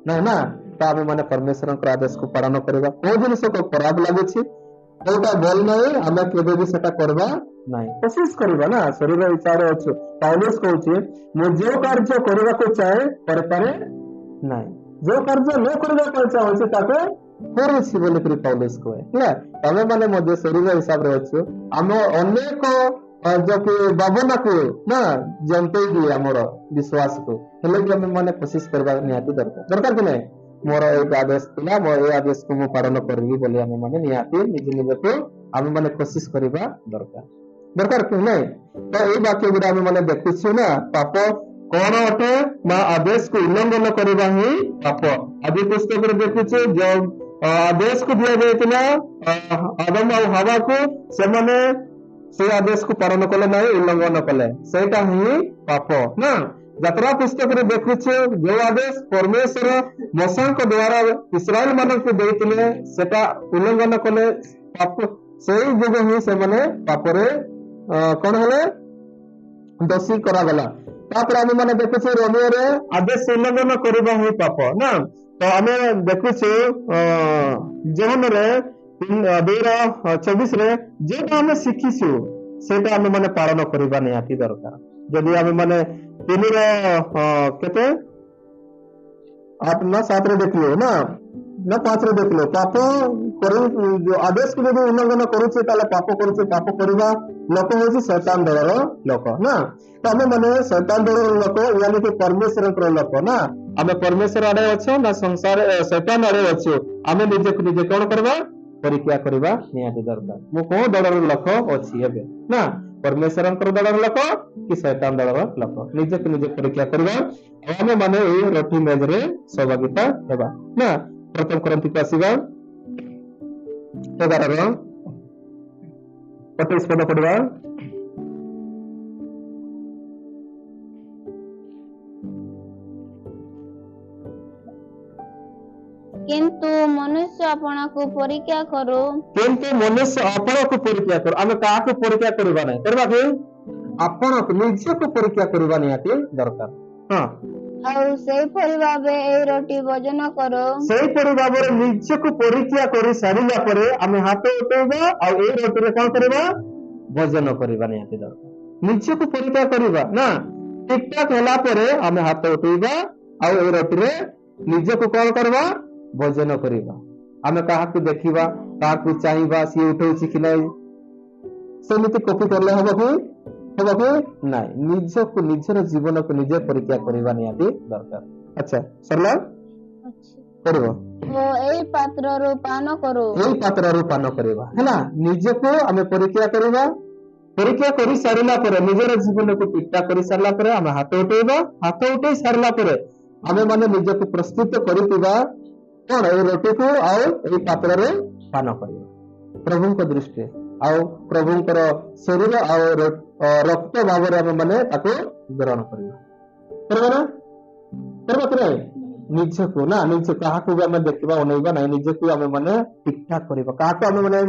ନାଇଁ ନା। ତ ଆମେ ମାନେ ପରମେଶ୍ୱରଙ୍କ ଆଦେଶକୁ ପାଳନ କରିବା। କୋଉ ଜିନିଷ ଖରାପ ଲାଗୁଛି, କୋଉଟା ଭଲ ନାହିଁ, ଆମେ କେବେ ବି ସେଟା କରିବା ନାହିଁ, କୋସିସ କରିବା ନା। ଶରୀର ଇଚ୍ଛାରେ ଅଛୁ, ପୌଲୁସ କହୁଛି ମୁଁ ଯୋଉ କାର୍ଯ୍ୟ କରିବାକୁ ଚାହେଁ କରିପାରେ ନାହିଁ, ଯୋଉ କାର୍ଯ୍ୟ ନ କରିବା ପାଇଁ ଚାହୁଁଛି ତାକୁ କରୁଛି ବୋଲିକରି ପୌଲୁସ କହେ ହେଲା। ଆମେ ମାନେ ମଧ୍ୟ ଶରୀର ହିସାବରେ ଅଛୁ, ଆମ ଅନେକ ଯୋଉ ଭାବନାକୁ ନା ଜନ୍ତେଇ ଦିଏ ଆମର ବିଶ୍ୱାସକୁ, ହେଲେ ବି ଆମେ ମାନେ କୋସିସ କରିବା ନିହାତି ଦରକାର କି ନାହିଁ? ମୋର ଏଇ ଆଦେଶ ଥିଲା, ମୋ ଏଇ ଆଦେଶକୁ ମୁଁ ପାଳନ କରିବି ବୋଲି ଆମେ ମାନେ ନିହାତି ନିଜକୁ ଆମେ ମାନେ କୋସିସ କରିବା ଦରକାର କି ନାଇଁ? ତ ଏଇ ବାକ୍ୟ ଗୁଡା ଆମେ ମାନେ ଦେଖୁଛୁ ନା, ପାପ କଣ ଅଟେ ନା ଆଦେଶକୁ ଉଲ୍ଲଂଘନ କରିବା ହିଁ ପାପ। ଆଦି ପୁସ୍ତକରେ ଦେଖୁଛୁ ଯୋଉ ଆଦେଶକୁ ଦିଆଯାଇଥିଲା ଆଦମ ଆଉ ହାୱାକୁ, ସେମାନେ ସେଇ ଆଦେଶକୁ ପାଳନ କଲେ ନାହିଁ, ଉଲ୍ଲଂଘନ କଲେ, ସେଇଟା ହିଁ ପାପ ନା। ଯାତ୍ରା ପୁସ୍ତକରେ ଦେଖୁଛୁ ଯୋଉ ଆଦେଶ ପରମେଶ୍ୱର ମୋଶଙ୍କ ଦ୍ୱାରା ଇସ୍ରାଏଲ ମାନଙ୍କୁ ଦେଇଥିଲେ ସେଟା ଉଲ୍ଲଂଘନ କଲେ ପାପ ସେଇ ଯୋଗୁଁ ହିଁ ସେମାନେ ପାପରେ କଣ ହେଲେ ଦୋଷୀ କରାଗଲା। ତାପରେ ଆମେ ମାନେ ଦେଖୁଛୁ ରୋମିଓରେ ଆଦେଶ ଉଲ୍ଲଂଘନ କରିବା ହିଁ ପାପ ନା। ତ ଆମେ ଦେଖୁଛୁ ଜୋହନରେ 2:24 ଯେଟା ଆମେ ଶିଖିଛୁ ସେଇଟା ଆମେ ମାନେ ପାଳନ କରିବା ନିହାତି ଦରକାର। ଯଦି ଆମେ ମାନେ 3:କେତେ 8 ନା 7 ଦେଖିଲୁ ନା 5 ଦେଖିଲୁ ପାପ କରି ଆଦେଶକୁ ଯଦି ଉଲ୍ଲଂଘନ କରୁଛେ ତାହେଲେ ପାପ କରୁଛେ। ପାପ କରିବା ଲୋକ ହଉଛି ଶୈତାନ ଦଳର ଲୋକ ନା। ତ ଆମେ ମାନେ ଶୈତାନ ଦଳର ଲୋକ ୟାନି କି ପରମେଶ୍ୱରଙ୍କର ଲୋକ ନା। ଆମେ ପରମେଶ୍ୱର ଆଡେ ଅଛୁ ନା ସଂସାର ଶୈତାନ ଆଡେ ଅଛୁ। ଆମେ ନିଜକୁ ନିଜେ କଣ କରିବା ପରୀକ୍ଷା କରିବା ନିହାତି ଦରକାର। ମୁଁ କୋଉ ଦଳର ଲୋକ ଅଛି ଏବେ ନା ପରମେଶ୍ୱରଙ୍କର ଦଳର ଲୋକ କି ଶୈତାନ ଦଳର ଲୋକ ନିଜକୁ ନିଜେ ପରୀକ୍ଷା କରିବା। ଆମେ ମାନେ ଏଇ ରୋଟି ମେଜରେ ସହଭାଗିତା ହେବା ନା। ପ୍ରଥମ କରନ୍ତିକୁ ଆସିବା 11:28 ପଦ ପଢିବା। କିନ୍ତୁ ମନୁଷ୍ୟ ଆପଣଙ୍କୁ ପରୀକ୍ଷା କରୁ। କିନ୍ତୁ ମନୁଷ୍ୟ ଆପଣଙ୍କୁ ପରୀକ୍ଷା କରୁ। ଆମେ କାହାକୁ ପରୀକ୍ଷା କରିବା ନାହିଁ କରିବା କି ଆପଣଙ୍କୁ ନିଜକୁ ପରୀକ୍ଷା କରିବା ନିହାତି ଦରକାର। ହଁ ଆଉ ସେଇପରି ଭାବେ ଏଇ ରୋଟି ଭୋଜନ କର। ସେଇପରି ଭାବରେ ନିଜକୁ ପରୀକ୍ଷା କରି ସାରିଲା ପରେ ଆମେ ହାତ ଉଠେଇବା ଆଉ ଏଇ ରୋଟିରେ କଣ କରିବା ଭୋଜନ କରିବା ନିହାତି ଦରକାର। ନିଜକୁ ପରୀକ୍ଷା କରିବା ନା ଠିକ ଠାକ ହେଲା ପରେ ଆମେ ହାତ ଉଠେଇବା ଆଉ ଏଇ ରୋଟିରେ ନିଜକୁ କଣ କରିବା ଭୋଜନ କରିବା। ଆମେ କାହାକୁ ଦେଖିବା କାହାକୁ ଚାହିଁବା ସିଏ ଉଠଉଛି କି ନାହିଁ ସେମିତି କପି କଲେ ହବ କି ନାଇଁ। ନିଜକୁ ନିଜର ଜୀବନକୁ ନିଜେ ପରୀକ୍ଷା କରିବା ନିହାତି ଦରକାର। ଆଚ୍ଛା ସରିଲା କରିବ ଓ ଏଇ ପାତ୍ରରୁ ପାନ କରୁ। ଏଇ ପାତ୍ରରୁ ପାନ କରିବା ହେଲା। ନିଜକୁ ଆମେ ପରୀକ୍ଷା କରିବା। ପରୀକ୍ଷା କରି ସାରିଲା ପରେ ନିଜର ଜୀବନକୁ ଠିକଠାକ କରି ସାରିଲା ପରେ ଆମେ ହାତ ଉଠେଇବା। ହାତ ଉଠେଇ ସାରିଲା ପରେ ଆମେ ମାନେ ନିଜକୁ ପ୍ରସ୍ତୁତ କରିଥିବା କଣ ଏଇ ରୋଟିକୁ ଆଉ ଏଇ ପାତ୍ରରେ ପାନ କରିବା ପ୍ରଭୁଙ୍କ ଦୃଷ୍ଟିରେ ଆଉ ପ୍ରଭୁଙ୍କର ଶରୀର ଆଉ ରକ୍ତ ଭାବରେ ଆମେ ମାନେ ତାକୁ ଗ୍ରହଣ କରିବା। କରିବା କି ନାହିଁ ନିଜକୁ ନା ନିଜ କାହାକୁ ବି ଆମେ ଦେଖିବା ଅନେଇବା ନାହିଁ। ନିଜକୁ ଆମେ ମାନେ ଠିକଠାକ କରିବା। କାହାକୁ ଆମେ ମାନେ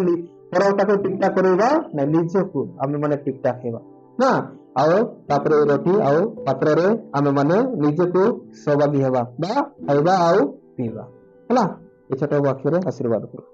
ପରଟାକୁ ଠିକଠାକ କରିବା ନାଇଁ ନିଜକୁ ଆମେ ମାନେ ଠିକଠାକ ହେବା ନା। ଆଉ ତାପରେ ରୋଟି ଆଉ ପାତ୍ରରେ ଆମେ ମାନେ ନିଜକୁ ସହଭାଗୀ ହେବା ବା ଖାଇବା ଆଉ ପିଇବା ହେଲା। ଏ ଛୋଟ ବାକ୍ୟରେ ଆଶୀର୍ବାଦ କରୁ।